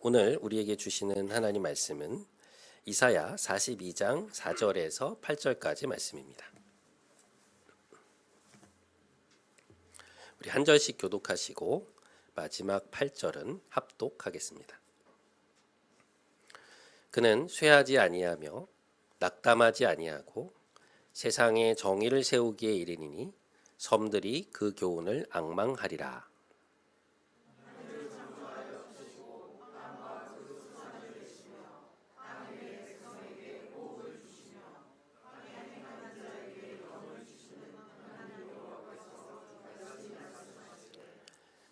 오늘 우리에게 주시는 하나님 말씀은 이사야 42장 4절에서 8절까지 말씀입니다. 우리 한 절씩 교독하시고 마지막 8절은 합독하겠습니다. 그는 쇠하지 아니하며 낙담하지 아니하고 세상에 정의를 세우기에 이르니니 섬들이 그 교훈을 앙망하리라.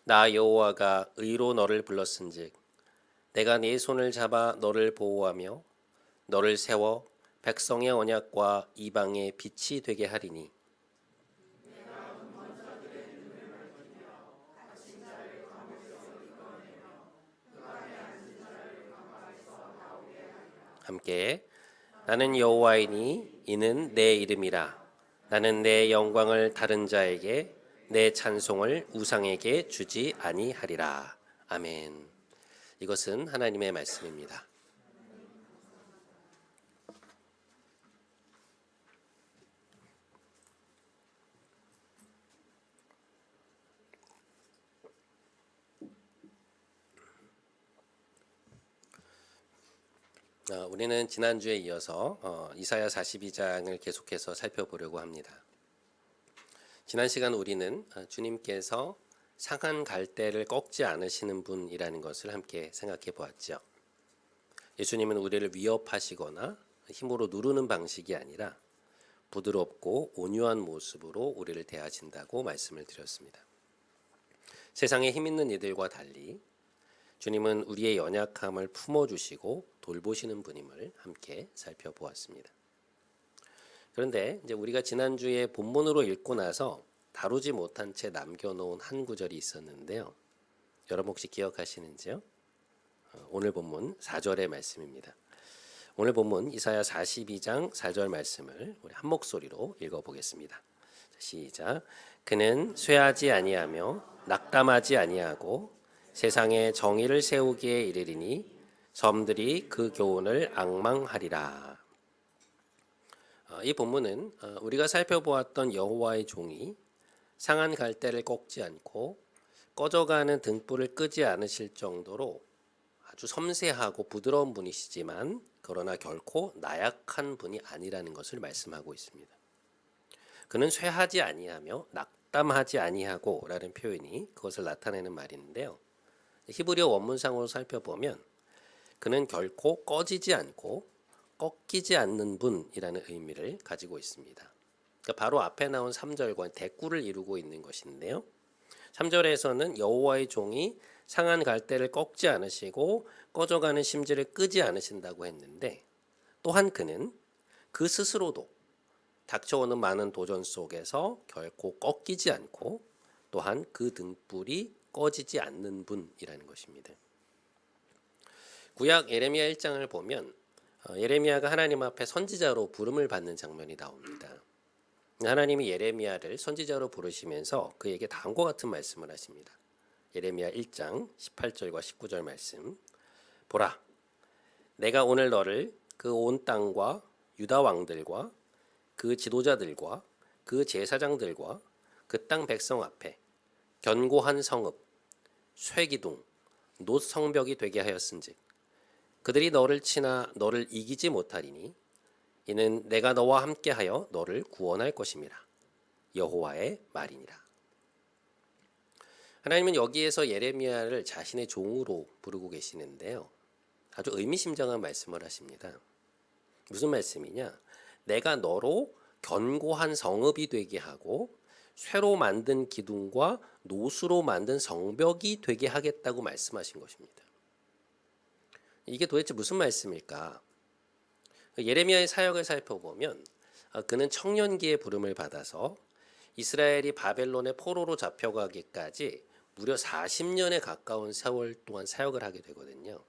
나 여호와가 의로 너를 불렀은즉 내가 네 손을 잡아 너를 보호하며 너를 세워 백성의 언약과 이방의 빛이 되게 하리니 함께 나는 여호와이니 이는 내 이름이라. 나는 내 영광을 다른 자에게 내 찬송을 우상에게 주지 아니하리라. 아멘. 이것은 하나님의 말씀입니다. 우리는 지난주에 이어서 이사야 42장을 계속해서 살펴보려고 합니다. 지난 시간 우리는 주님께서 상한 갈대를 꺾지 않으시는 분이라는 것을 함께 생각해 보았죠. 예수님은 우리를 위협하시거나 힘으로 누르는 방식이 아니라 부드럽고 온유한 모습으로 우리를 대하신다고 말씀을 드렸습니다. 세상에 힘 있는 이들과 달리 주님은 우리의 연약함을 품어주시고 돌보시는 분임을 함께 살펴보았습니다. 그런데 이제 우리가 지난주에 본문으로 읽고 나서 다루지 못한 채 남겨놓은 한 구절이 있었는데요. 여러분 혹시 기억하시는지요? 오늘 본문 4절의 말씀입니다. 오늘 본문 이사야 42장 4절 말씀을 우리 한 목소리로 읽어보겠습니다. 시작. 그는 쇠하지 아니하며 낙담하지 아니하고 세상에 정의를 세우기에 이르리니 섬들이 그 교훈을 앙망하리라. 이 본문은 우리가 살펴보았던 여호와의 종이 상한 갈대를 꺾지 않고 꺼져가는 등불을 끄지 않으실 정도로 아주 섬세하고 부드러운 분이시지만 그러나 결코 나약한 분이 아니라는 것을 말씀하고 있습니다. 그는 쇠하지 아니하며 낙담하지 아니하고 라는 표현이 그것을 나타내는 말인데요. 히브리어 원문상으로 살펴보면 그는 결코 꺼지지 않고 꺾이지 않는 분이라는 의미를 가지고 있습니다. 그러니까 바로 앞에 나온 3절과 대꾸를 이루고 있는 것인데요. 3절에서는 여호와의 종이 상한 갈대를 꺾지 않으시고 꺼져가는 심지를 끄지 않으신다고 했는데 또한 그는 그 스스로도 닥쳐오는 많은 도전 속에서 결코 꺾이지 않고 또한 그 등불이 꺼지지 않는 분이라는 것입니다. 구약 예레미야 1장을 보면 예레미야가 하나님 앞에 선지자로 부름을 받는 장면이 나옵니다. 하나님이 예레미야를 선지자로 부르시면서 그에게 다음과 같은 말씀을 하십니다. 예레미야 1장 18절과 19절 말씀. 보라, 내가 오늘 너를 그 온 땅과 유다 왕들과 그 지도자들과 그 제사장들과 그 땅 백성 앞에 견고한 성읍, 쇠기둥, 놋 성벽이 되게 하였은즉 그들이 너를 치나 너를 이기지 못하리니 이는 내가 너와 함께하여 너를 구원할 것임이라. 여호와의 말이니라. 하나님은 여기에서 예레미야를 자신의 종으로 부르고 계시는데요. 아주 의미심장한 말씀을 하십니다. 무슨 말씀이냐? 내가 너로 견고한 성읍이 되게 하고 쇠로 만든 기둥과 노수로 만든 성벽이 되게 하겠다고 말씀하신 것입니다. 이게 도대체 무슨 말씀일까? 예레미야의 사역을 살펴보면 그는 청년기의 부름을 받아서 이스라엘이 바벨론의 포로로 잡혀가기까지 무려 40년에 가까운 세월 동안 사역을 하게 되거든요.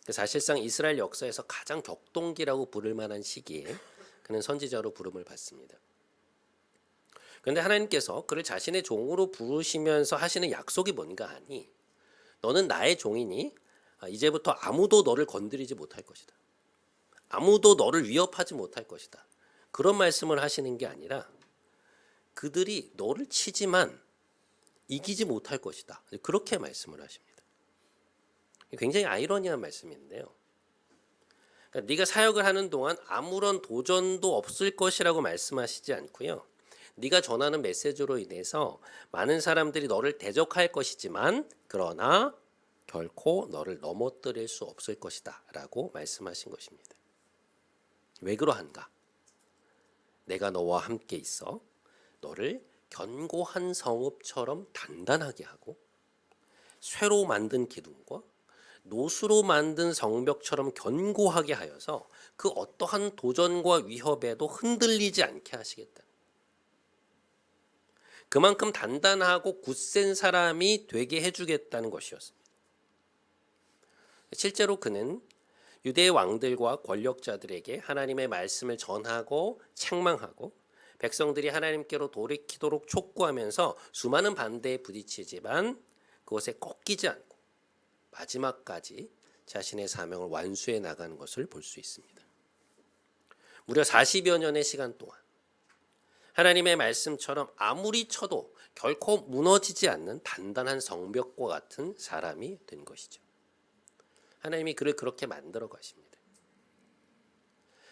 사실상 이스라엘 역사에서 가장 격동기라고 부를 만한 시기에 그는 선지자로 부름을 받습니다. 그런데 하나님께서 그를 자신의 종으로 부르시면서 하시는 약속이 뭔가 하니 너는 나의 종이니 이제부터 아무도 너를 건드리지 못할 것이다. 아무도 너를 위협하지 못할 것이다. 그런 말씀을 하시는 게 아니라 그들이 너를 치지만 이기지 못할 것이다. 그렇게 말씀을 하십니다. 굉장히 아이러니한 말씀인데요. 그러니까 네가 사역을 하는 동안 아무런 도전도 없을 것이라고 말씀하시지 않고요. 네가 전하는 메시지로 인해서 많은 사람들이 너를 대적할 것이지만 그러나 결코 너를 넘어뜨릴 수 없을 것이다 라고 말씀하신 것입니다. 왜 그러한가? 내가 너와 함께 있어 너를 견고한 성읍처럼 단단하게 하고 쇠로 만든 기둥과 노수로 만든 성벽처럼 견고하게 하여서 그 어떠한 도전과 위협에도 흔들리지 않게 하시겠다. 그만큼 단단하고 굳센 사람이 되게 해주겠다는 것이었습니다. 실제로 그는 유대의 왕들과 권력자들에게 하나님의 말씀을 전하고 책망하고 백성들이 하나님께로 돌이키도록 촉구하면서 수많은 반대에 부딪히지만 그것에 꺾이지 않고 마지막까지 자신의 사명을 완수해 나가는 것을 볼 수 있습니다. 무려 40여 년의 시간 동안 하나님의 말씀처럼 아무리 쳐도 결코 무너지지 않는 단단한 성벽과 같은 사람이 된 것이죠. 하나님이 그를 그렇게 만들어 가십니다.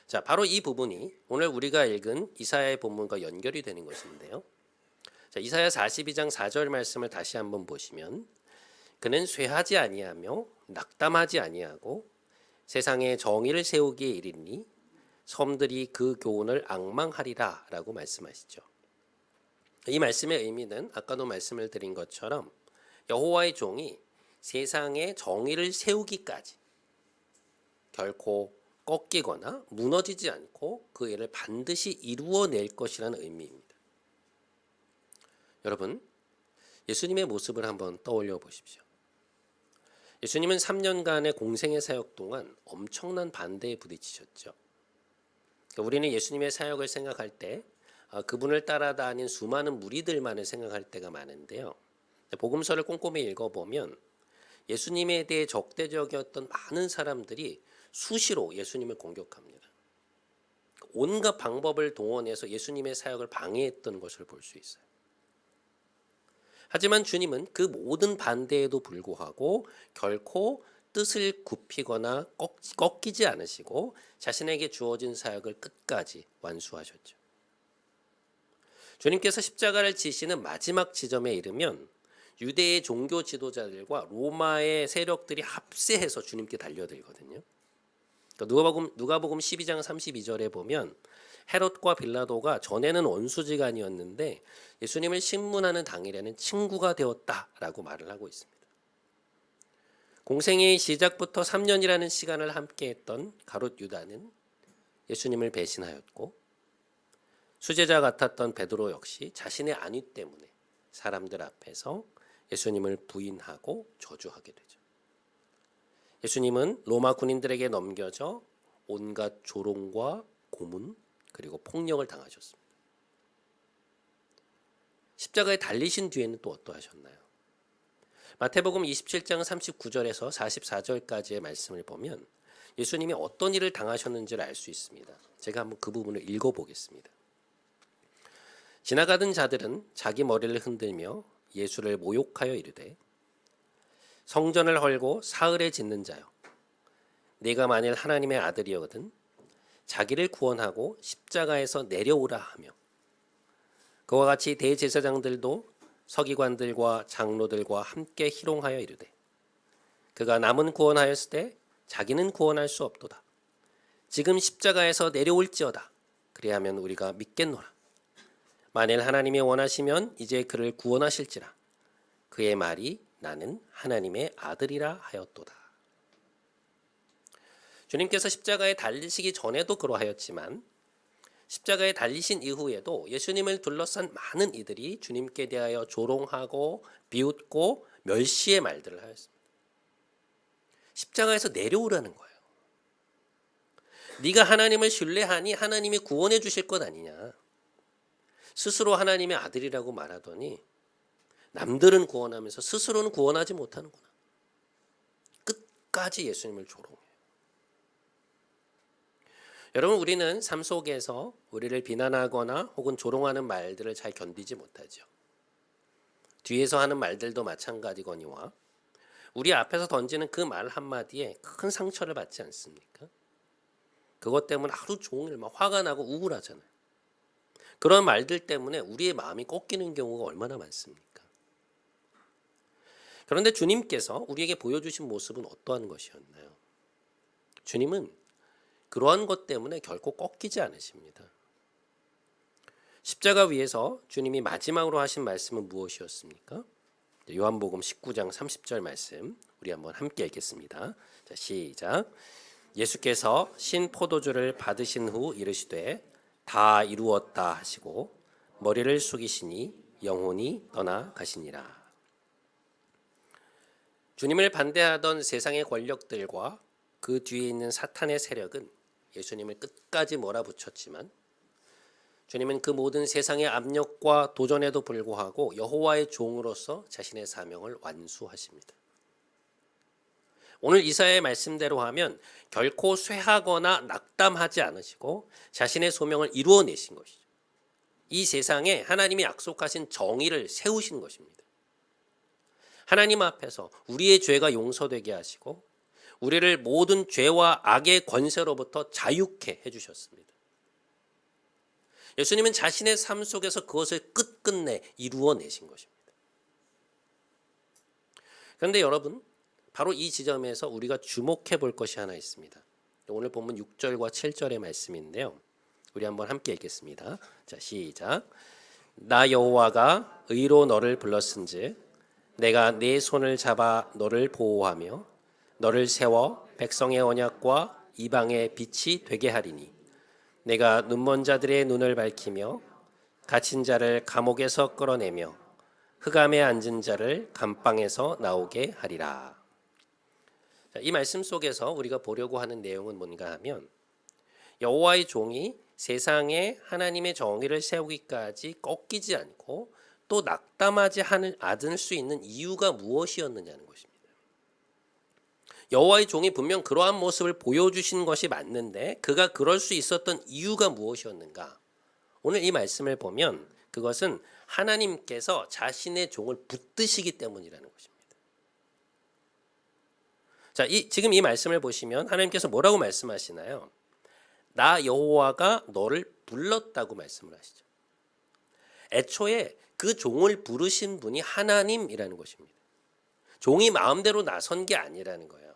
자, 바로 이 부분이 오늘 우리가 읽은 이사야의 본문과 연결이 되는 것인데요. 자, 이사야 42장 4절 말씀을 다시 한번 보시면 그는 쇠하지 아니하며 낙담하지 아니하고 세상에 정의를 세우기에 이르니 섬들이 그 교훈을 앙망하리라 라고 말씀하시죠. 이 말씀의 의미는 아까도 말씀을 드린 것처럼 여호와의 종이 세상에 정의를 세우기까지 결코 꺾이거나 무너지지 않고 그 일을 반드시 이루어낼 것이라는 의미입니다. 여러분, 예수님의 모습을 한번 떠올려 보십시오. 예수님은 3년간의 공생의 사역 동안 엄청난 반대에 부딪히셨죠. 우리는 예수님의 사역을 생각할 때 그분을 따라다닌 수많은 무리들만을 생각할 때가 많은데요. 복음서를 꼼꼼히 읽어보면 예수님에 대해 적대적이었던 많은 사람들이 수시로 예수님을 공격합니다. 온갖 방법을 동원해서 예수님의 사역을 방해했던 것을 볼 수 있어요. 하지만 주님은 그 모든 반대에도 불구하고 결코 뜻을 굽히거나 꺾이지 않으시고 자신에게 주어진 사역을 끝까지 완수하셨죠. 주님께서 십자가를 지시는 마지막 지점에 이르면 유대의 종교 지도자들과 로마의 세력들이 합세해서 주님께 달려들거든요. 누가복음 12장 32절에 보면 헤롯과 빌라도가 전에는 원수지간이었는데 예수님을 신문하는 당일에는 친구가 되었다라고 말을 하고 있습니다. 공생의 시작부터 3년이라는 시간을 함께했던 가롯 유다는 예수님을 배신하였고 수제자 같았던 베드로 역시 자신의 안위 때문에 사람들 앞에서 예수님을 부인하고 저주하게 되죠. 예수님은 로마 군인들에게 넘겨져 온갖 조롱과 고문 그리고 폭력을 당하셨습니다. 십자가에 달리신 뒤에는 또 어떠하셨나요? 마태복음 27장 39절에서 44절까지의 말씀을 보면 예수님이 어떤 일을 당하셨는지를 알 수 있습니다. 제가 한번 그 부분을 읽어보겠습니다. 지나가던 자들은 자기 머리를 흔들며 예수를 모욕하여 이르되 성전을 헐고 사흘에 짓는 자여 네가 만일 하나님의 아들이거든 자기를 구원하고 십자가에서 내려오라 하며 그와 같이 대제사장들도 서기관들과 장로들과 함께 희롱하여 이르되 그가 남은 구원하였을 때 자기는 구원할 수 없도다. 지금 십자가에서 내려올지어다. 그리하면 우리가 믿겠노라. 만일 하나님이 원하시면 이제 그를 구원하실지라. 그의 말이 나는 하나님의 아들이라 하였도다. 주님께서 십자가에 달리시기 전에도 그러하였지만 십자가에 달리신 이후에도 예수님을 둘러싼 많은 이들이 주님께 대하여 조롱하고 비웃고 멸시의 말들을 하였습니다. 십자가에서 내려오라는 거예요. 네가 하나님을 신뢰하니 하나님이 구원해 주실 것 아니냐. 스스로 하나님의 아들이라고 말하더니 남들은 구원하면서 스스로는 구원하지 못하는구나. 끝까지 예수님을 조롱해요. 여러분, 우리는 삶 속에서 우리를 비난하거나 혹은 조롱하는 말들을 잘 견디지 못하죠. 뒤에서 하는 말들도 마찬가지거니와 우리 앞에서 던지는 그 말 한마디에 큰 상처를 받지 않습니까? 그것 때문에 하루 종일 막 화가 나고 우울하잖아요. 그런 말들 때문에 우리의 마음이 꺾이는 경우가 얼마나 많습니까? 그런데 주님께서 우리에게 보여주신 모습은 어떠한 것이었나요? 주님은 그러한 것 때문에 결코 꺾이지 않으십니다. 십자가 위에서 주님이 마지막으로 하신 말씀은 무엇이었습니까? 요한복음 19장 30절 말씀 우리 한번 함께 읽겠습니다. 자, 시작. 예수께서 신 포도주를 받으신 후 이르시되 다 이루었다 하시고 머리를 숙이시니 영혼이 떠나 가시니라. 주님을 반대하던 세상의 권력들과 그 뒤에 있는 사탄의 세력은 예수님을 끝까지 몰아붙였지만 주님은 그 모든 세상의 압력과 도전에도 불구하고 여호와의 종으로서 자신의 사명을 완수하십니다. 오늘 이사야의 말씀대로 하면 결코 쇠하거나 낙담하지 않으시고 자신의 소명을 이루어내신 것이죠. 이 세상에 하나님이 약속하신 정의를 세우신 것입니다. 하나님 앞에서 우리의 죄가 용서되게 하시고 우리를 모든 죄와 악의 권세로부터 자유케 해주셨습니다. 예수님은 자신의 삶 속에서 그것을 끝끝내 이루어내신 것입니다. 그런데 여러분, 바로 이 지점에서 우리가 주목해 볼 것이 하나 있습니다. 오늘 본문 6절과 7절의 말씀인데요. 우리 한번 함께 읽겠습니다. 자, 시작. 나 여호와가 의로 너를 불렀은즉 내가 네 손을 잡아 너를 보호하며 너를 세워 백성의 언약과 이방의 빛이 되게 하리니 내가 눈먼 자들의 눈을 밝히며 갇힌 자를 감옥에서 끌어내며 흑암에 앉은 자를 감방에서 나오게 하리라. 이 말씀 속에서 우리가 보려고 하는 내용은 뭔가 하면 여호와의 종이 세상에 하나님의 정의를 세우기까지 꺾이지 않고 또 낙담하지 않을 수 있는 이유가 무엇이었느냐는 것입니다. 여호와의 종이 분명 그러한 모습을 보여주신 것이 맞는데 그가 그럴 수 있었던 이유가 무엇이었는가? 오늘 이 말씀을 보면 그것은 하나님께서 자신의 종을 붙드시기 때문이라는 것입니다. 자, 지금 이 말씀을 보시면 하나님께서 뭐라고 말씀하시나요? 나 여호와가 너를 불렀다고 말씀을 하시죠. 애초에 그 종을 부르신 분이 하나님이라는 것입니다. 종이 마음대로 나선 게 아니라는 거예요.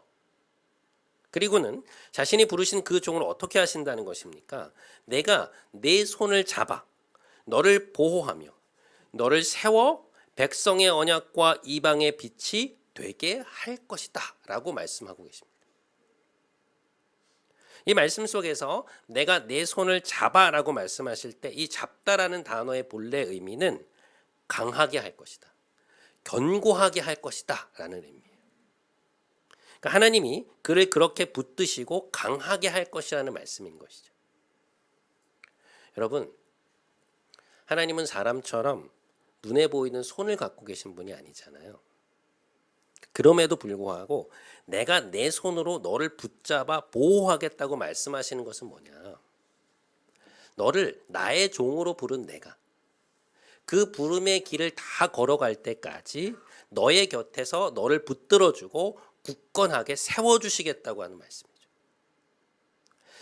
그리고는 자신이 부르신 그 종을 어떻게 하신다는 것입니까? 내가 내 손을 잡아 너를 보호하며 너를 세워 백성의 언약과 이방의 빛이 되게 할 것이다 라고 말씀하고 계십니다. 이 말씀 속에서 내가 내 손을 잡아 라고 말씀하실 때 이 잡다라는 단어의 본래 의미는 강하게 할 것이다, 견고하게 할 것이다 라는 의미예요. 그러니까 하나님이 그를 그렇게 붙드시고 강하게 할 것이라는 말씀인 것이죠. 여러분, 하나님은 사람처럼 눈에 보이는 손을 갖고 계신 분이 아니잖아요. 그럼에도 불구하고 내가 내 손으로 너를 붙잡아 보호하겠다고 말씀하시는 것은 뭐냐? 너를 나의 종으로 부른 내가 그 부름의 길을 다 걸어갈 때까지 너의 곁에서 너를 붙들어주고 굳건하게 세워주시겠다고 하는 말씀이죠.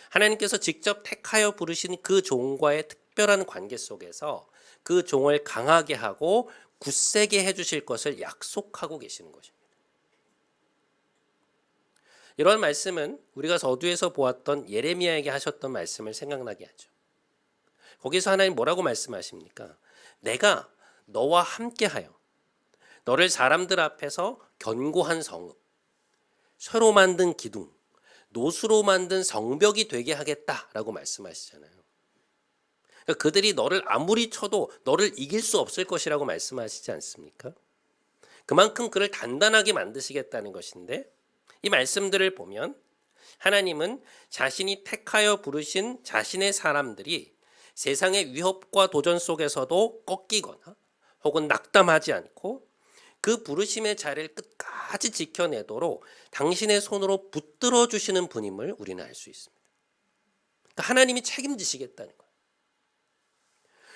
하나님께서 직접 택하여 부르신 그 종과의 특별한 관계 속에서 그 종을 강하게 하고 굳세게 해주실 것을 약속하고 계시는 것입니다. 이런 말씀은 우리가 서두에서 보았던 예레미야에게 하셨던 말씀을 생각나게 하죠. 거기서 하나님 뭐라고 말씀하십니까? 내가 너와 함께하여 너를 사람들 앞에서 견고한 성읍, 쇠로 만든 기둥, 노수로 만든 성벽이 되게 하겠다라고 말씀하시잖아요. 그러니까 그들이 너를 아무리 쳐도 너를 이길 수 없을 것이라고 말씀하시지 않습니까? 그만큼 그를 단단하게 만드시겠다는 것인데 이 말씀들을 보면 하나님은 자신이 택하여 부르신 자신의 사람들이 세상의 위협과 도전 속에서도 꺾이거나 혹은 낙담하지 않고 그 부르심의 자리를 끝까지 지켜내도록 당신의 손으로 붙들어 주시는 분임을 우리는 알 수 있습니다. 그러니까 하나님이 책임지시겠다는 거예요.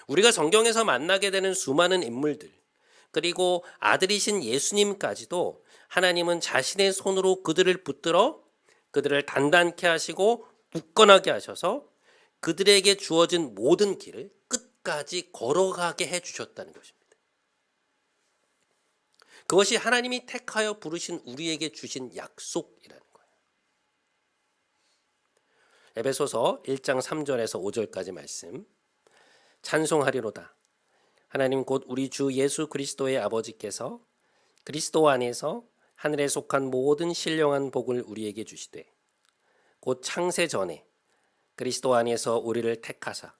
우리가 성경에서 만나게 되는 수많은 인물들, 그리고 아들이신 예수님까지도 하나님은 자신의 손으로 그들을 붙들어 그들을 단단케 하시고 굳건하게 하셔서 그들에게 주어진 모든 길을 끝까지 걸어가게 해주셨다는 것입니다. 그것이 하나님이 택하여 부르신 우리에게 주신 약속이라는 거예요. 에베소서 1장 3절에서 5절까지 말씀. 찬송하리로다. 하나님 곧 우리 주 예수 그리스도의 아버지께서 그리스도 안에서 하늘에 속한 모든 신령한 복을 우리에게 주시되 곧 창세 전에 그리스도 안에서 우리를 택하사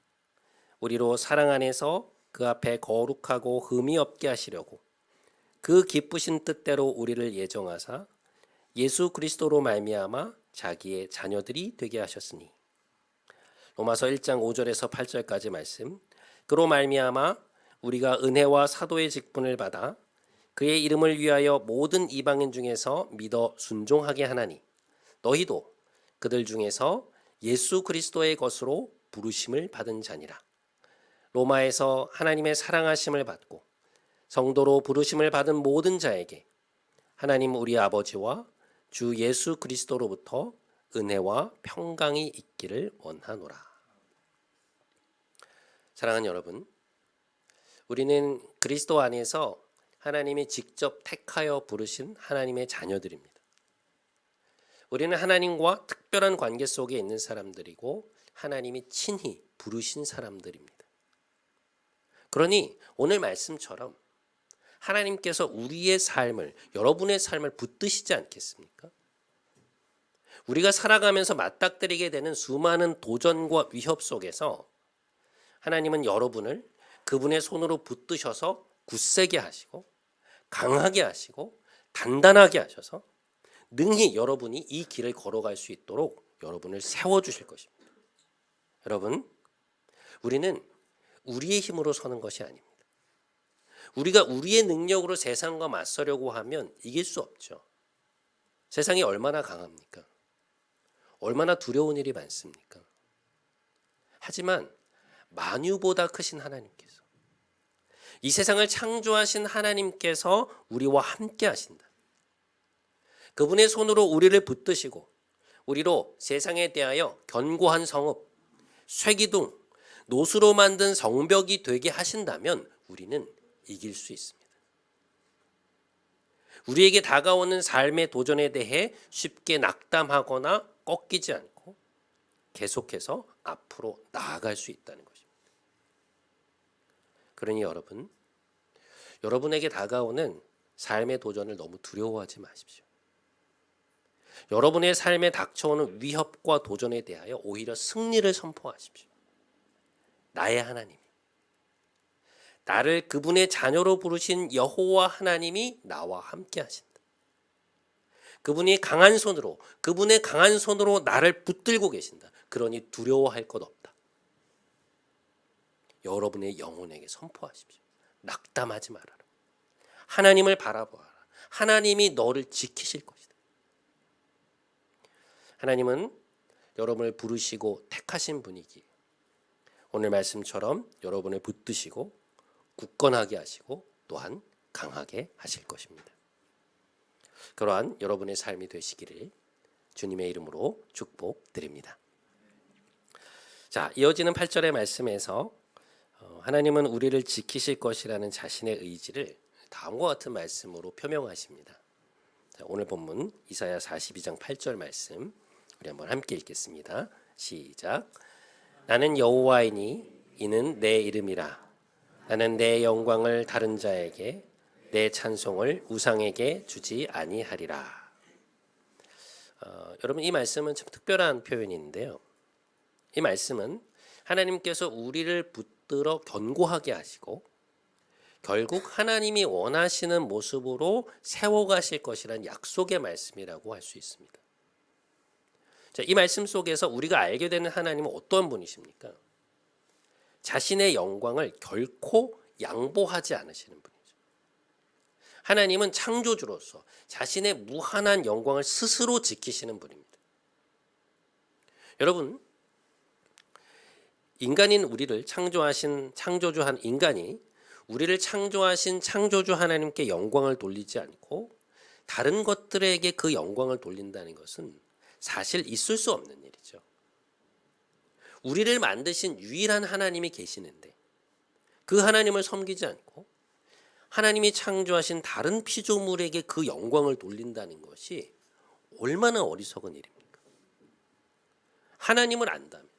우리로 사랑 안에서 그 앞에 거룩하고 흠이 없게 하시려고 그 기쁘신 뜻대로 우리를 예정하사 예수 그리스도로 말미암아 자기의 자녀들이 되게 하셨으니. 로마서 1장 5절에서 8절까지 말씀. 그로 말미암아 우리가 은혜와 사도의 직분을 받아 그의 이름을 위하여 모든 이방인 중에서 믿어 순종하게 하나니 너희도 그들 중에서 예수 그리스도의 것으로 부르심을 받은 자니라. 로마에서 하나님의 사랑하심을 받고 성도로 부르심을 받은 모든 자에게 하나님 우리 아버지와 주 예수 그리스도로부터 은혜와 평강이 있기를 원하노라. 사랑하는 여러분, 우리는 그리스도 안에서 하나님이 직접 택하여 부르신 하나님의 자녀들입니다. 우리는 하나님과 특별한 관계 속에 있는 사람들이고 하나님이 친히 부르신 사람들입니다. 그러니 오늘 말씀처럼 하나님께서 우리의 삶을, 여러분의 삶을 붙드시지 않겠습니까? 우리가 살아가면서 맞닥뜨리게 되는 수많은 도전과 위협 속에서 하나님은 여러분을 그분의 손으로 붙드셔서 굳세게 하시고 강하게 하시고 단단하게 하셔서 능히 여러분이 이 길을 걸어갈 수 있도록 여러분을 세워주실 것입니다. 여러분, 우리는 우리의 힘으로 서는 것이 아닙니다. 우리가 우리의 능력으로 세상과 맞서려고 하면 이길 수 없죠. 세상이 얼마나 강합니까? 얼마나 두려운 일이 많습니까? 하지만 만유보다 크신 하나님께서, 이 세상을 창조하신 하나님께서 우리와 함께 하신다. 그분의 손으로 우리를 붙드시고 우리로 세상에 대하여 견고한 성읍, 쇠기둥, 노수로 만든 성벽이 되게 하신다면 우리는 이길 수 있습니다. 우리에게 다가오는 삶의 도전에 대해 쉽게 낙담하거나 꺾이지 않고 계속해서 앞으로 나아갈 수 있다는 것입니다. 그러니 여러분, 여러분에게 다가오는 삶의 도전을 너무 두려워하지 마십시오. 여러분의 삶에 닥쳐오는 위협과 도전에 대하여 오히려 승리를 선포하십시오. 나의 하나님, 나를 그분의 자녀로 부르신 여호와 하나님이 나와 함께 하신다. 그분이 강한 손으로, 그분의 강한 손으로 나를 붙들고 계신다. 그러니 두려워할 것 없다. 여러분의 영혼에게 선포하십시오. 낙담하지 말아라. 하나님을 바라보아라. 하나님이 너를 지키실 것이다. 하나님은 여러분을 부르시고 택하신 분이기에 오늘 말씀처럼 여러분을 붙드시고 굳건하게 하시고 또한 강하게 하실 것입니다. 그러한 여러분의 삶이 되시기를 주님의 이름으로 축복드립니다. 자, 이어지는 8절의 말씀에서 하나님은 우리를 지키실 것이라는 자신의 의지를 다음과 같은 말씀으로 표명하십니다. 자, 오늘 본문 이사야 42장 8절 말씀 우리 한번 함께 읽겠습니다. 시작. 나는 여호와이니 이는 내 이름이라. 나는 내 영광을 다른 자에게 내 찬송을 우상에게 주지 아니하리라. 여러분, 이 말씀은 참 특별한 표현인데요. 이 말씀은 하나님께서 우리를 붙들어 견고하게 하시고 결국 하나님이 원하시는 모습으로 세워가실 것이라는 약속의 말씀이라고 할 수 있습니다. 자, 이 말씀 속에서 우리가 알게 되는 하나님은 어떤 분이십니까? 자신의 영광을 결코 양보하지 않으시는 분이죠. 하나님은 창조주로서 자신의 무한한 영광을 스스로 지키시는 분입니다. 여러분, 인간인 우리를 창조하신 창조주 한 인간이 우리를 창조하신 창조주 하나님께 영광을 돌리지 않고 다른 것들에게 그 영광을 돌린다는 것은 사실 있을 수 없는 일이죠. 우리를 만드신 유일한 하나님이 계시는데 그 하나님을 섬기지 않고 하나님이 창조하신 다른 피조물에게 그 영광을 돌린다는 것이 얼마나 어리석은 일입니까? 하나님을 안다면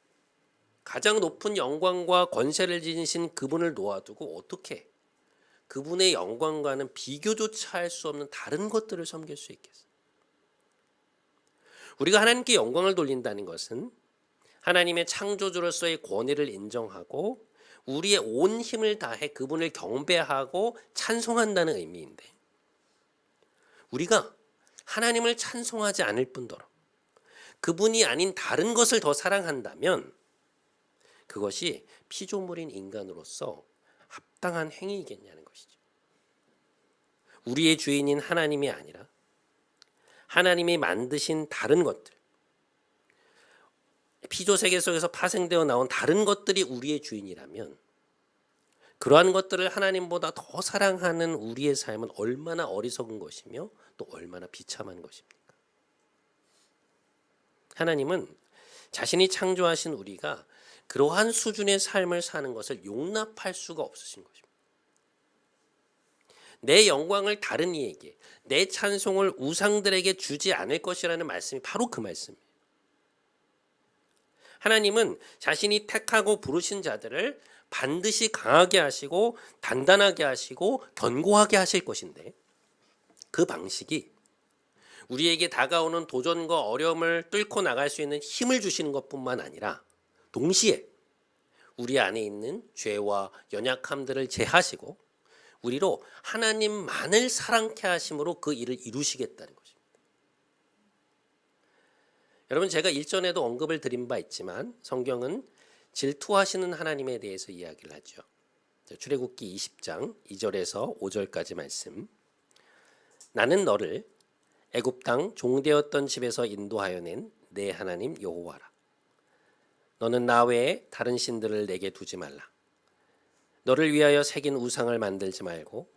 가장 높은 영광과 권세를 지니신 그분을 놓아두고 어떻게 그분의 영광과는 비교조차 할 수 없는 다른 것들을 섬길 수 있겠어요? 우리가 하나님께 영광을 돌린다는 것은 하나님의 창조주로서의 권위를 인정하고 우리의 온 힘을 다해 그분을 경배하고 찬송한다는 의미인데, 우리가 하나님을 찬송하지 않을 뿐더러 그분이 아닌 다른 것을 더 사랑한다면 그것이 피조물인 인간으로서 합당한 행위이겠냐는 것이죠. 우리의 주인인 하나님이 아니라 하나님이 만드신 다른 것들, 피조세계 속에서 파생되어 나온 다른 것들이 우리의 주인이라면 그러한 것들을 하나님보다 더 사랑하는 우리의 삶은 얼마나 어리석은 것이며 또 얼마나 비참한 것입니까? 하나님은 자신이 창조하신 우리가 그러한 수준의 삶을 사는 것을 용납할 수가 없으신 것입니다. 내 영광을 다른 이에게, 내 찬송을 우상들에게 주지 않을 것이라는 말씀이 바로 그 말씀이에요. 하나님은 자신이 택하고 부르신 자들을 반드시 강하게 하시고 단단하게 하시고 견고하게 하실 것인데, 그 방식이 우리에게 다가오는 도전과 어려움을 뚫고 나갈 수 있는 힘을 주시는 것뿐만 아니라 동시에 우리 안에 있는 죄와 연약함들을 제하시고 우리로 하나님만을 사랑케 하심으로 그 일을 이루시겠다는 것입니다. 여러분, 제가 일전에도 언급을 드린 바 있지만 성경은 질투하시는 하나님에 대해서 이야기를 하죠. 출애굽기 20장 2절에서 5절까지 말씀. 나는 너를 애굽 땅 종되었던 집에서 인도하여 낸 내 하나님 여호와라. 너는 나 외에 다른 신들을 내게 두지 말라. 너를 위하여 새긴 우상을 만들지 말고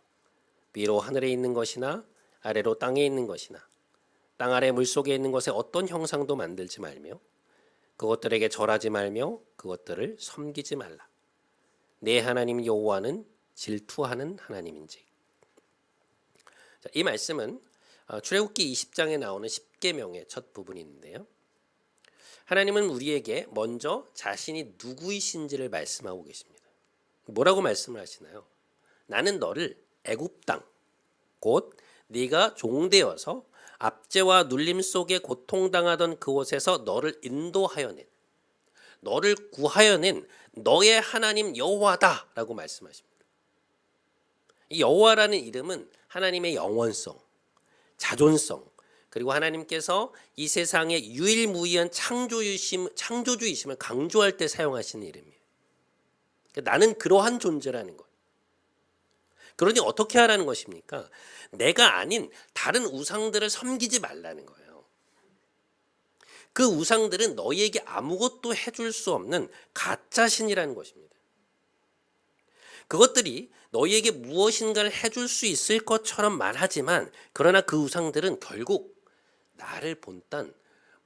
위로 하늘에 있는 것이나 아래로 땅에 있는 것이나 땅 아래 물속에 있는 것에 어떤 형상도 만들지 말며 그것들에게 절하지 말며 그것들을 섬기지 말라. 내 하나님 여호와는 질투하는 하나님인지. 이 말씀은 출애굽기 20장에 나오는 10계명의 첫 부분인데요. 하나님은 우리에게 먼저 자신이 누구이신지를 말씀하고 계십니다. 뭐라고 말씀을 하시나요? 나는 너를 애굽 땅, 곧 네가 종되어서 압제와 눌림 속에 고통당하던 그곳에서 너를 인도하여 낸, 너를 구하여 낸 너의 하나님 여호와다라고 말씀하십니다. 이 여호와라는 이름은 하나님의 영원성, 자존성, 그리고 하나님께서 이 세상의 유일무이한 창조주이심을 강조할 때 사용하시는 이름이에요. 그러니까 나는 그러한 존재라는 것. 그러니 어떻게 하라는 것입니까? 내가 아닌 다른 우상들을 섬기지 말라는 거예요. 그 우상들은 너희에게 아무것도 해줄 수 없는 가짜신이라는 것입니다. 그것들이 너희에게 무엇인가를 해줄 수 있을 것처럼 말하지만 그러나 그 우상들은 결국 나를 본딴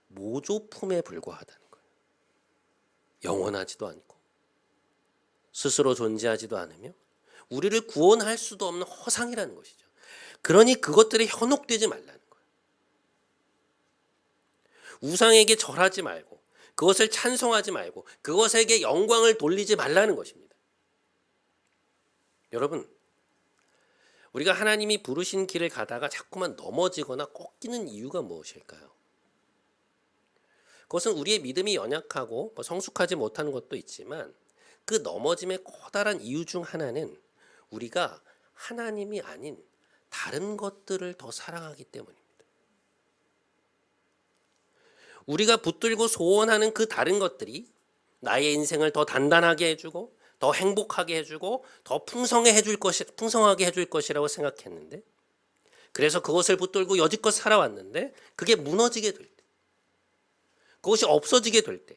모조품에 불과하다는 거예요. 영원하지도 않고 스스로 존재하지도 않으며 우리를 구원할 수도 없는 허상이라는 것이죠. 그러니 그것들에 현혹되지 말라는 거예요. 우상에게 절하지 말고 그것을 찬송하지 말고 그것에게 영광을 돌리지 말라는 것입니다. 여러분, 우리가 하나님이 부르신 길을 가다가 자꾸만 넘어지거나 꺾이는 이유가 무엇일까요? 그것은 우리의 믿음이 연약하고 성숙하지 못하는 것도 있지만 그 넘어짐의 커다란 이유 중 하나는 우리가 하나님이 아닌 다른 것들을 더 사랑하기 때문입니다. 우리가 붙들고 소원하는 그 다른 것들이 나의 인생을 더 단단하게 해주고 더 행복하게 해주고 더 풍성하게 해줄 것이라고 생각했는데 그래서 그것을 붙들고 여지껏 살아왔는데 그게 무너지게 될 때, 그것이 없어지게 될 때,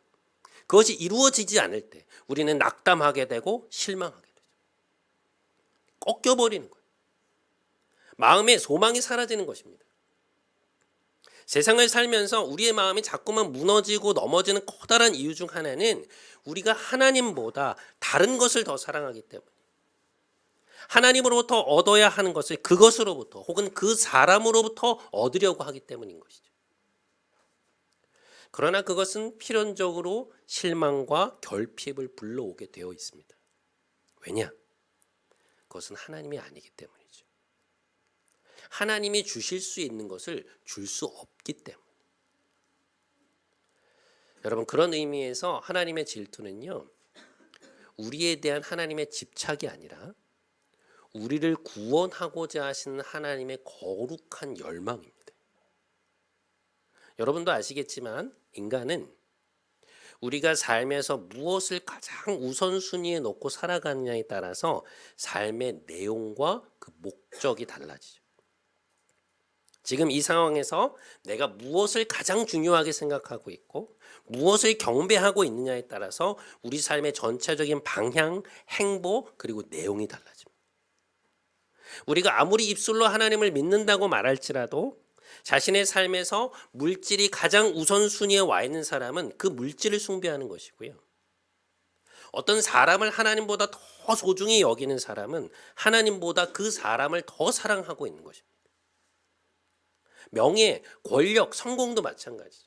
그것이 이루어지지 않을 때 우리는 낙담하게 되고 실망하게 되죠. 꺾여버리는 거예요. 마음의 소망이 사라지는 것입니다. 세상을 살면서 우리의 마음이 자꾸만 무너지고 넘어지는 커다란 이유 중 하나는 우리가 하나님보다 다른 것을 더 사랑하기 때문에, 하나님으로부터 얻어야 하는 것을 그것으로부터 혹은 그 사람으로부터 얻으려고 하기 때문인 것이죠. 그러나 그것은 필연적으로 실망과 결핍을 불러오게 되어 있습니다. 왜냐? 그것은 하나님이 아니기 때문이죠. 하나님이 주실 수 있는 것을 줄 수 없기 때문에. 여러분, 그런 의미에서 하나님의 질투는요, 우리에 대한 하나님의 집착이 아니라 우리를 구원하고자 하시는 하나님의 거룩한 열망입니다. 여러분도 아시겠지만 인간은 우리가 삶에서 무엇을 가장 우선순위에 놓고 살아가느냐에 따라서 삶의 내용과 그 목적이 달라지죠. 지금 이 상황에서 내가 무엇을 가장 중요하게 생각하고 있고 무엇을 경배하고 있느냐에 따라서 우리 삶의 전체적인 방향, 행보, 그리고 내용이 달라집니다. 우리가 아무리 입술로 하나님을 믿는다고 말할지라도 자신의 삶에서 물질이 가장 우선순위에 와 있는 사람은 그 물질을 숭배하는 것이고요. 어떤 사람을 하나님보다 더 소중히 여기는 사람은 하나님보다 그 사람을 더 사랑하고 있는 것입니다. 명예, 권력, 성공도 마찬가지죠.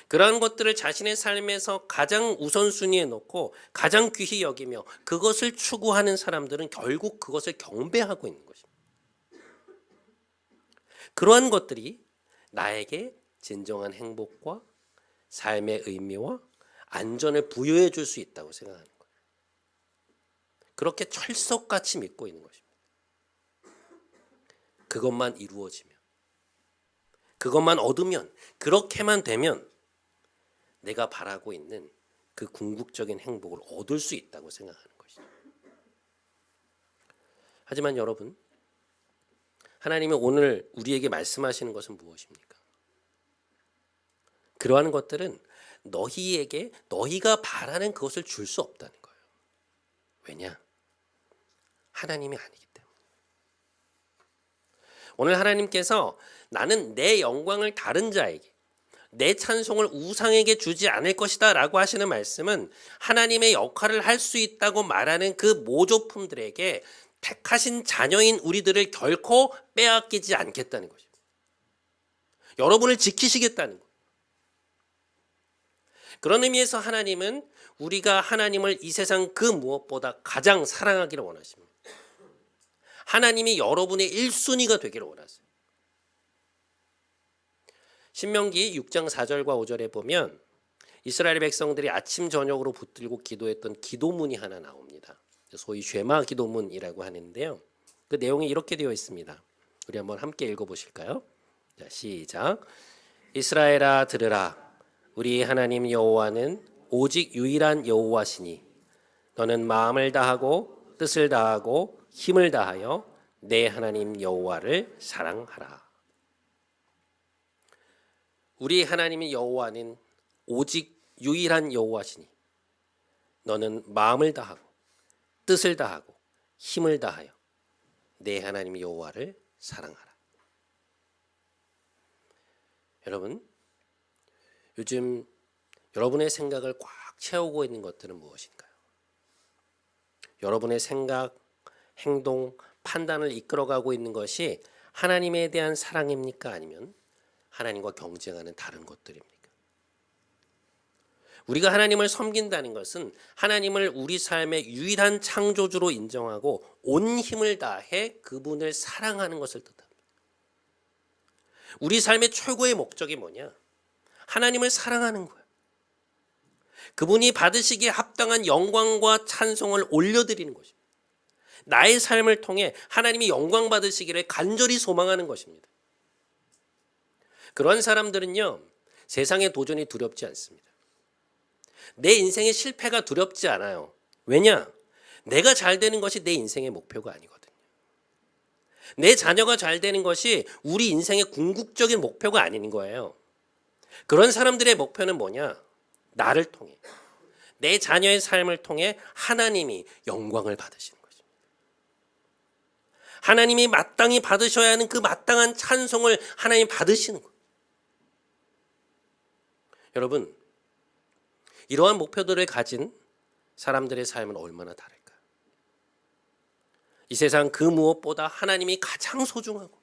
그러한 것들을 자신의 삶에서 가장 우선순위에 놓고 가장 귀히 여기며 그것을 추구하는 사람들은 결국 그것을 경배하고 있는 것입니다. 그러한 것들이 나에게 진정한 행복과 삶의 의미와 안전을 부여해 줄 수 있다고 생각하는 거예요. 그렇게 철석같이 믿고 있는 것입니다. 그것만 이루어지면, 그것만 얻으면, 그렇게만 되면 내가 바라고 있는 그 궁극적인 행복을 얻을 수 있다고 생각하는 것이죠. 하지만 여러분, 하나님이 오늘 우리에게 말씀하시는 것은 무엇입니까? 그러한 것들은 너희에게 너희가 바라는 그것을 줄 수 없다는 거예요. 왜냐? 하나님이 아니기 때문에. 오늘 하나님께서 나는 내 영광을 다른 자에게, 내 찬송을 우상에게 주지 않을 것이다 라고 하시는 말씀은 하나님의 역할을 할 수 있다고 말하는 그 모조품들에게 택하신 자녀인 우리들을 결코 빼앗기지 않겠다는 것입니다. 여러분을 지키시겠다는 것. 그런 의미에서 하나님은 우리가 하나님을 이 세상 그 무엇보다 가장 사랑하기를 원하십니다. 하나님이 여러분의 1순위가 되기를 원하세요. 신명기 6장 4절과 5절에 보면 이스라엘 백성들이 아침 저녁으로 붙들고 기도했던 기도문이 하나 나옵니다. 소위 쉐마 기도문이라고 하는데요. 그 내용이 이렇게 되어 있습니다. 우리 한번 함께 읽어보실까요? 자, 시작. 이스라엘아 들으라. 우리 하나님 여호와는 오직 유일한 여호와시니 너는 마음을 다하고 뜻을 다하고 힘을 다하여 내 하나님 여호와를 사랑하라. 우리 하나님 여호와는 오직 유일한 여호와시니 너는 마음을 다하고 뜻을 다하고 힘을 다하여 내 하나님 여호와를 사랑하라. 여러분, 요즘 여러분의 생각을 꽉 채우고 있는 것들은 무엇인가요? 여러분의 생각, 행동, 판단을 이끌어가고 있는 것이 하나님에 대한 사랑입니까? 아니면 하나님과 경쟁하는 다른 것들입니까? 우리가 하나님을 섬긴다는 것은 하나님을 우리 삶의 유일한 창조주로 인정하고 온 힘을 다해 그분을 사랑하는 것을 뜻합니다. 우리 삶의 최고의 목적이 뭐냐? 하나님을 사랑하는 거예요. 그분이 받으시기에 합당한 영광과 찬송을 올려드리는 것입니다. 나의 삶을 통해 하나님이 영광 받으시기를 간절히 소망하는 것입니다. 그런 사람들은요, 세상의 도전이 두렵지 않습니다. 내 인생의 실패가 두렵지 않아요. 왜냐? 내가 잘 되는 것이 내 인생의 목표가 아니거든요. 내 자녀가 잘 되는 것이 우리 인생의 궁극적인 목표가 아닌 거예요. 그런 사람들의 목표는 뭐냐? 나를 통해, 내 자녀의 삶을 통해 하나님이 영광을 받으시는 것입니다. 하나님이 마땅히 받으셔야 하는 그 마땅한 찬송을 하나님 받으시는 거예요. 여러분, 이러한 목표들을 가진 사람들의 삶은 얼마나 다를까요? 이 세상 그 무엇보다 하나님이 가장 소중하고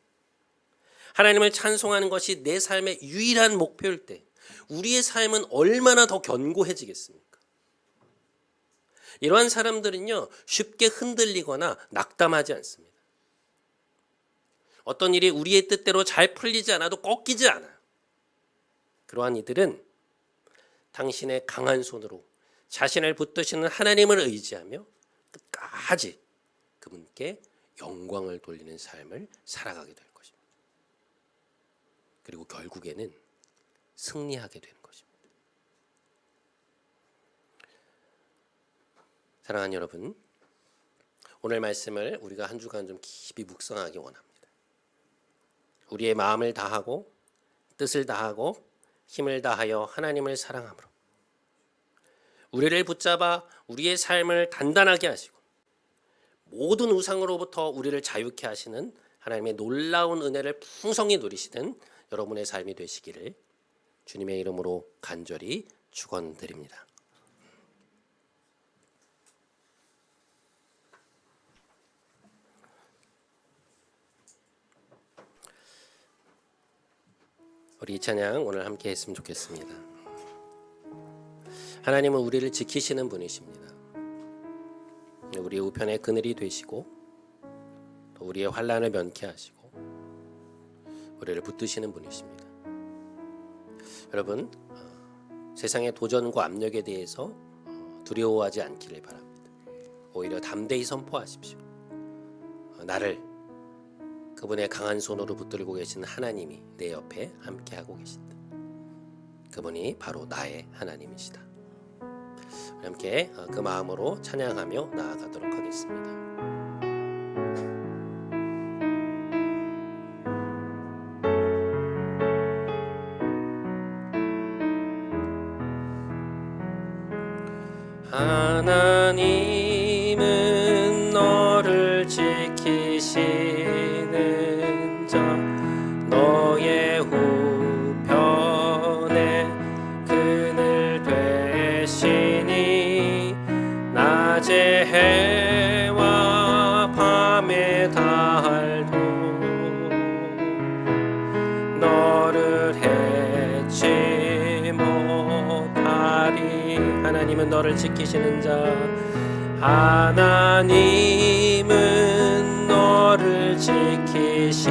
하나님을 찬송하는 것이 내 삶의 유일한 목표일 때 우리의 삶은 얼마나 더 견고해지겠습니까? 이러한 사람들은요, 쉽게 흔들리거나 낙담하지 않습니다. 어떤 일이 우리의 뜻대로 잘 풀리지 않아도 꺾이지 않아요. 그러한 이들은 당신의 강한 손으로 자신을 붙드시는 하나님을 의지하며 끝까지 그분께 영광을 돌리는 삶을 살아가게 될 것입니다. 그리고 결국에는 승리하게 되는 것입니다. 사랑하는 여러분, 오늘 말씀을 우리가 한 주간 좀 깊이 묵상하기 원합니다. 우리의 마음을 다하고 뜻을 다하고 힘을 다하여 하나님을 사랑함으로 우리를 붙잡아 우리의 삶을 단단하게 하시고 모든 우상으로부터 우리를 자유케 하시는 하나님의 놀라운 은혜를 풍성히 누리시는 여러분의 삶이 되시기를 주님의 이름으로 간절히 축원드립니다. 우리 이 찬양 오늘 함께 했으면 좋겠습니다. 하나님은 우리를 지키시는 분이십니다. 우리의 우편의 그늘이 되시고 또 우리의 환난을 면케하시고 우리를 붙드시는 분이십니다. 여러분, 세상의 도전과 압력에 대해서 두려워하지 않기를 바랍니다. 오히려 담대히 선포하십시오. 나를 그분의 강한 손으로 붙들고 계신 하나님이 내 옆에 함께하고 계신다. 그분이 바로 나의 하나님이시다. 우리 함께 그 마음으로 찬양하며 나아가도록 하겠습니다. 하나님은 너를 지키시는 자, 너의 우편에 그늘 되시니 낮에 해와 밤에 달도 너를 해치 못하리. 하나님은 너를 지키시는 자, 하나님은 너를 지키시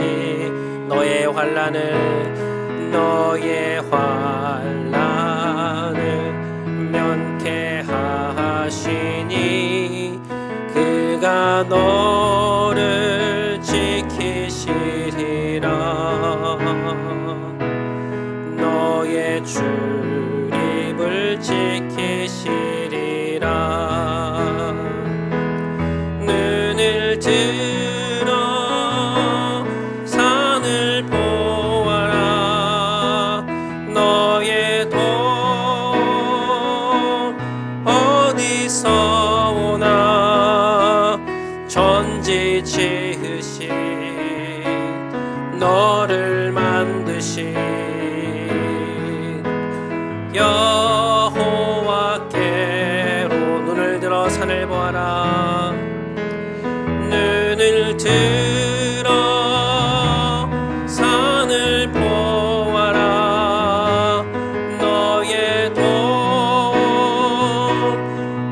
너의 환난을 면케하시니 그가 너를 지키시리라. 너의 출입을 지키시리라. 눈을 들어 산을 보아라. 너의 돈 어디서 오나. 천지 지으신 너를 만드신 여호와께로. 눈을 들어 산을 보아라. 눈을 들어 산을 보아라. 너의 돈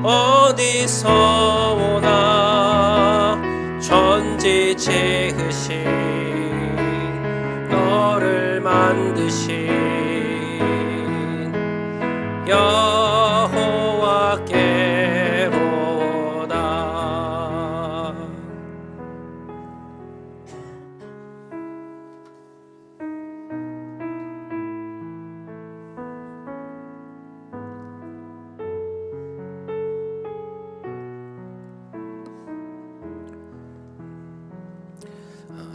어디서 오나. 천지 지으신 너를 만드신 여호와께로다.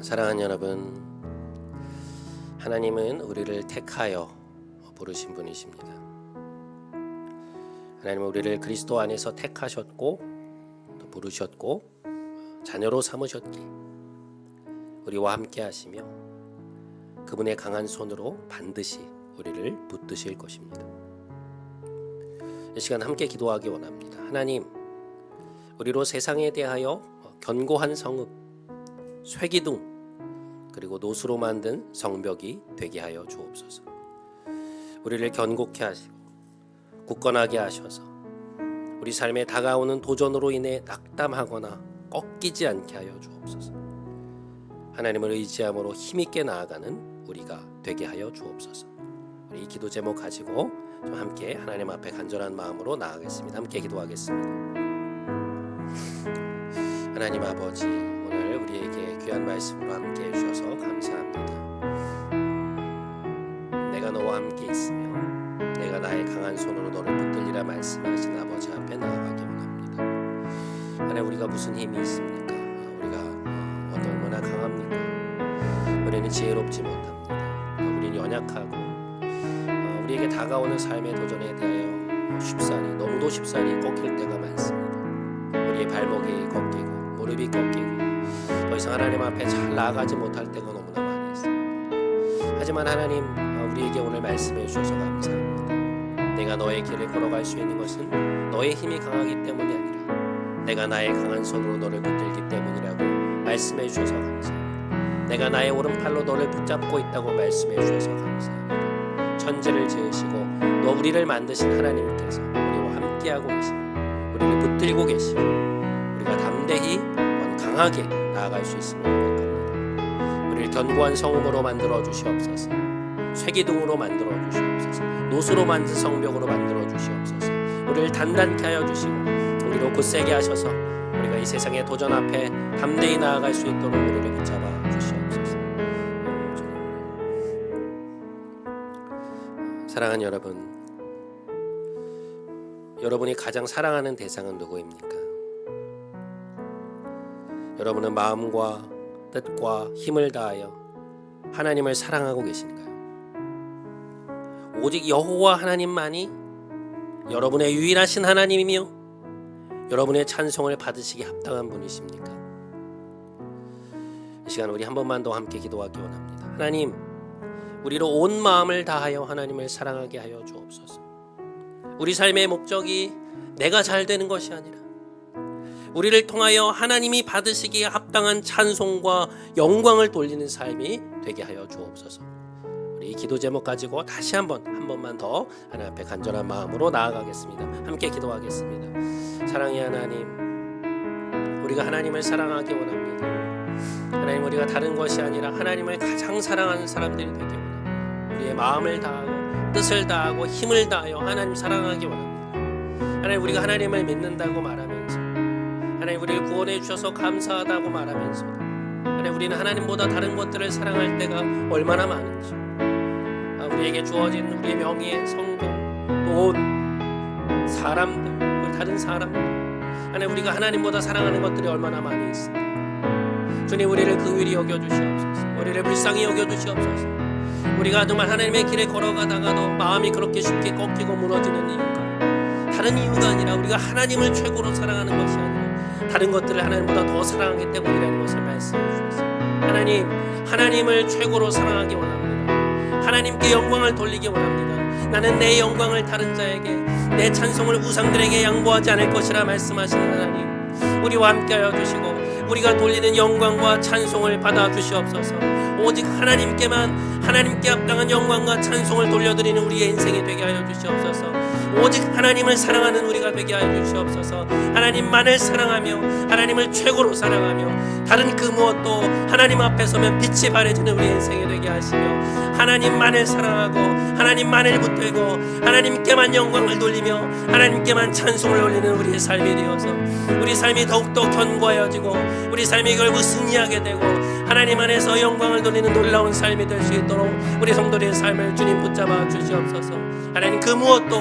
사랑하는 여러분, 하나님은 우리를 택하여 부르신 분이십니다. 하나님은 우리를 그리스도 안에서 택하셨고 또 부르셨고 자녀로 삼으셨기에 우리와 함께 하시며 그분의 강한 손으로 반드시 우리를 붙드실 것입니다. 이 시간 함께 기도하기 원합니다. 하나님, 우리로 세상에 대하여 견고한 성읍, 쇠기둥, 그리고 노수로 만든 성벽이 되게 하여 주옵소서. 우리를 견고케 하시고 굳건하게 하셔서 우리 삶에 다가오는 도전으로 인해 낙담하거나 꺾이지 않게 하여 주옵소서. 하나님을 의지함으로 힘있게 나아가는 우리가 되게 하여 주옵소서. 우리 이 기도 제목 가지고 좀 함께 하나님 앞에 간절한 마음으로 나아가겠습니다. 함께 기도하겠습니다. 하나님 아버지, 오늘 우리에게 귀한 말씀으로 함께 해주셔서 감사합니다. 내가 너와 함께 있으며 내가 나의 강한 손으로 너를 붙들리라 말씀하신 아버지 앞에 나아가기 원합니다. 하나님, 우리가 무슨 힘이 있습니까? 우리가 얼마나 강합니까? 우리는 지혜롭지 못합니다. 우리는 연약하고 우리에게 다가오는 삶의 도전에 대하여 쉽사리, 너무도 쉽사리 꺾일 때가 많습니다. 우리의 발목이 꺾이고 무릎이 꺾이고 더 이상 하나님 앞에 잘 나아가지 못할 때가 너무나 많이 있습니다. 하지만 하나님, 우리에게 오늘 말씀해 주셔서 감사합니다. 내가 너의 길을 걸어갈 수 있는 것은 너의 힘이 강하기 때문이 아니라 내가 나의 강한 손으로 너를 붙들기 때문이라고 말씀해 주셔서 감사합니다. 내가 나의 오른팔로 너를 붙잡고 있다고 말씀해 주셔서 감사합니다. 천지를 지으시고 너 우리를 만드신 하나님께서 우리와 함께하고 계십니다. 우리를 붙들고 계시고 우리가 담대히 강하게 나아갈 수 있음을 고백합니다. 우리를 견고한 성읍으로 만들어 주시옵소서. 쇠기둥으로 만들어 주시옵소서. 노수로 만든 성벽으로 만들어 주시옵소서. 우리를 단단케 하여 주시고 우리로 굳세게 하셔서 우리가 이 세상의 도전 앞에 담대히 나아갈 수 있도록 우리를 붙잡아 주시옵소서. 사랑하는 여러분, 여러분이 가장 사랑하는 대상은 누구입니까? 여러분은 마음과 뜻과 힘을 다하여 하나님을 사랑하고 계신가요? 오직 여호와 하나님만이 여러분의 유일하신 하나님이며 여러분의 찬송을 받으시기 합당한 분이십니까? 이 시간 우리 한 번만 더 함께 기도하기 원합니다. 하나님, 우리로 온 마음을 다하여 하나님을 사랑하게 하여 주옵소서. 우리 삶의 목적이 내가 잘 되는 것이 아니라 우리를 통하여 하나님이 받으시기에 합당한 찬송과 영광을 돌리는 삶이 되게 하여 주옵소서. 우리 이 기도 제목 가지고 다시 한 번만 더 하나님 앞에 간절한 마음으로 나아가겠습니다. 함께 기도하겠습니다. 사랑의 하나님, 우리가 하나님을 사랑하기 원합니다. 하나님, 우리가 다른 것이 아니라 하나님을 가장 사랑하는 사람들이 되기 원합니다. 우리의 마음을 다하고 뜻을 다하고 힘을 다하여 하나님 사랑하기 원합니다. 하나님, 우리가 하나님을 믿는다고 말하면서 하나님 우리를 구원해 주셔서 감사하다고 말하면서 하나님 우리는 하나님보다 다른 것들을 사랑할 때가 얼마나 많은지, 우리에게 주어진 우리의 명예, 성공, 돈, 사람들, 다른 사람들, 하나님 우리가 하나님보다 사랑하는 것들이 얼마나 많이 있습니다. 주님, 우리를 긍휼히 여겨주시옵소서. 우리를 불쌍히 여겨주시옵소서. 우리가 정말 하나님의 길에 걸어가다가도 마음이 그렇게 쉽게 꺾이고 무너지는 이유가 다른 이유가 아니라 우리가 하나님을 최고로 사랑하는 것이 아니라 다른 것들을 하나님보다 더 사랑하기 때문이라는 것을 말씀해 주셨습니다. 하나님, 하나님을 최고로 사랑하기 원합니다. 하나님께 영광을 돌리기 원합니다. 나는 내 영광을 다른 자에게, 내 찬송을 우상들에게 양보하지 않을 것이라 말씀하시는 하나님, 우리와 함께하여 주시고 우리가 돌리는 영광과 찬송을 받아 주시옵소서. 오직 하나님께만, 하나님께 합당한 영광과 찬송을 돌려드리는 우리의 인생이 되게 하여 주시옵소서. 오직 하나님을 사랑하는 우리가 되게 하여 주시옵소서. 하나님만을 사랑하며 하나님을 최고로 사랑하며 다른 그 무엇도 하나님 앞에 서면 빛이 바래지는 우리의 인생이 되게 하시며 하나님만을 사랑하고 하나님만을 붙들고 하나님께만 영광을 돌리며 하나님께만 찬송을 올리는 우리의 삶이 되어서 우리 삶이 더욱더 견고해지고 우리 삶이 결국 승리하게 되고 하나님 안에서 영광을 돌리는 놀라운 삶이 될 수 있도록 우리 성도들의 삶을 주님 붙잡아 주시옵소서. 하나님, 그 무엇도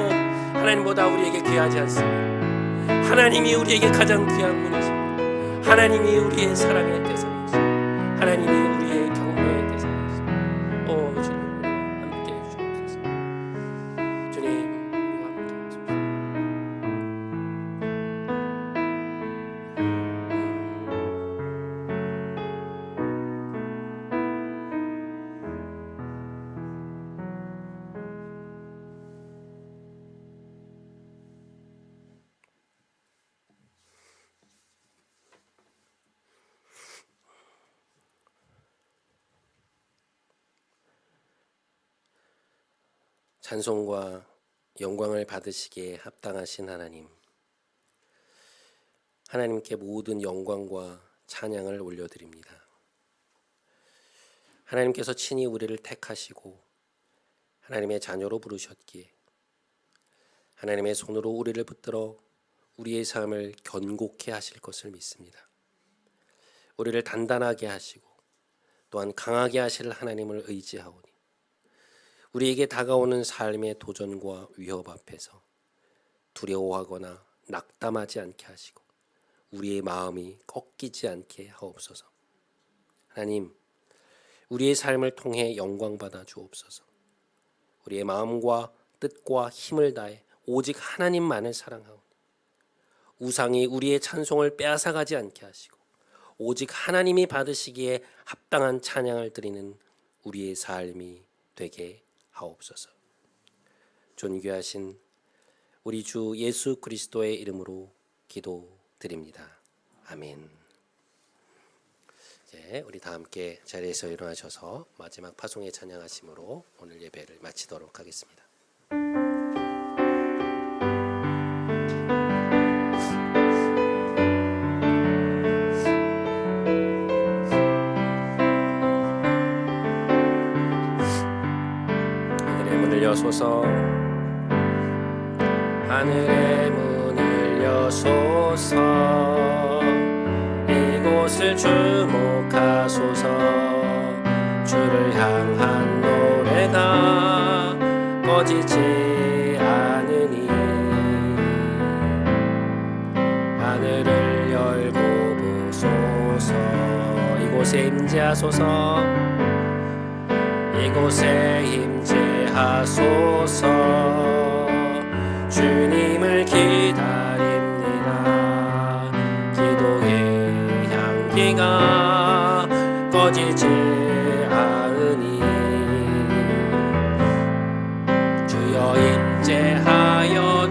하나님보다 우리에게 귀하지 않습니다. 하나님이 우리에게 가장 귀한 분이십니다. 하나님이 우리의 사랑의 대상이십니다. 하나님이 우리 찬송과 영광을 받으시기에 합당하신 하나님, 하나님께 모든 영광과 찬양을 올려드립니다. 하나님께서 친히 우리를 택하시고 하나님의 자녀로 부르셨기에 하나님의 손으로 우리를 붙들어 우리의 삶을 견고케 하실 것을 믿습니다. 우리를 단단하게 하시고 또한 강하게 하실 하나님을 의지하오니 우리에게 다가오는 삶의 도전과 위협 앞에서 두려워하거나 낙담하지 않게 하시고 우리의 마음이 꺾이지 않게 하옵소서. 하나님, 우리의 삶을 통해 영광 받아 주옵소서. 우리의 마음과 뜻과 힘을 다해 오직 하나님만을 사랑하오니 우상이 우리의 찬송을 빼앗아가지 않게 하시고 오직 하나님이 받으시기에 합당한 찬양을 드리는 우리의 삶이 되게 하옵소서. 존귀하신 우리 주 예수 그리스도의 이름으로 기도드립니다. 아멘. 이제 우리 다 함께 자리에서 일어나셔서 마지막 파송의 찬양하심으로 오늘 예배를 마치도록 하겠습니다. 여소서 하늘의 문을 여소서 이곳을 주목하소서 주를 향한 노래가 꺼지지 않으니 하늘을 열고 보소서 이곳에 임재하소서 이곳에 임재하소서 주님을 기다립니다. 기도의 향기가 꺼지지 않으니 주여 임재하여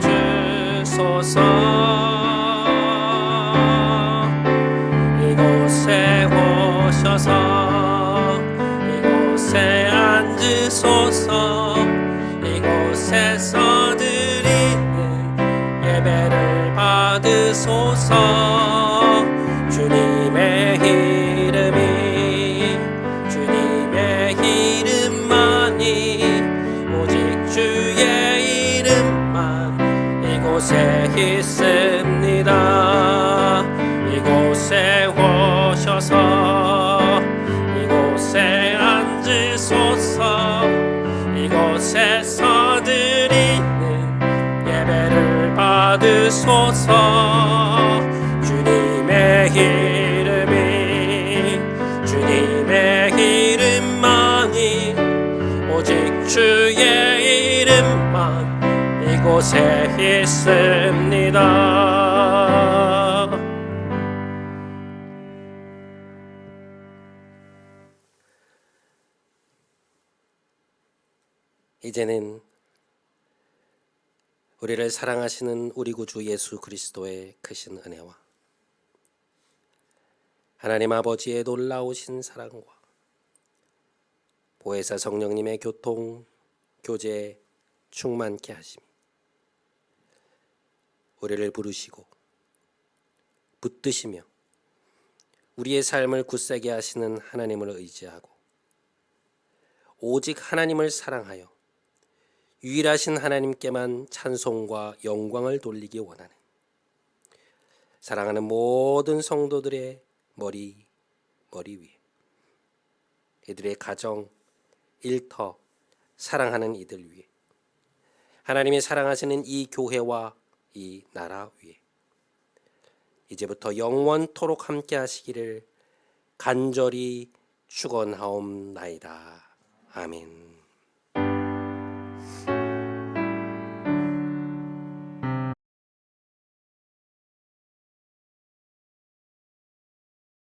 주소서 이곳에 오셔서 이곳에 앉으소서 이곳에서 드리는 예배를 받으소서 주님의 이름만이 오직 주의 이름만 이곳에 있습니다. 이곳에 오셔서 이곳에 앉으소서 이곳에서 드리는 예배를 받으소서 주님의 이름만이 오직 주의 이름만 이곳에 있습니다. 이제는 우리를 사랑하시는 우리 구주 예수 그리스도의 크신 은혜와 하나님 아버지의 놀라우신 사랑과 보혜사 성령님의 교통, 교제 충만케 하심이 우리를 부르시고 붙드시며 우리의 삶을 굳세게 하시는 하나님을 의지하고 오직 하나님을 사랑하여 유일하신 하나님께만 찬송과 영광을 돌리기 원하는 사랑하는 모든 성도들의 머리 위에 이들의 가정, 일터, 사랑하는 이들 위에 하나님이 사랑하시는 이 교회와 이 나라 위에 이제부터 영원토록 함께 하시기를 간절히 축원하옵나이다. 아멘.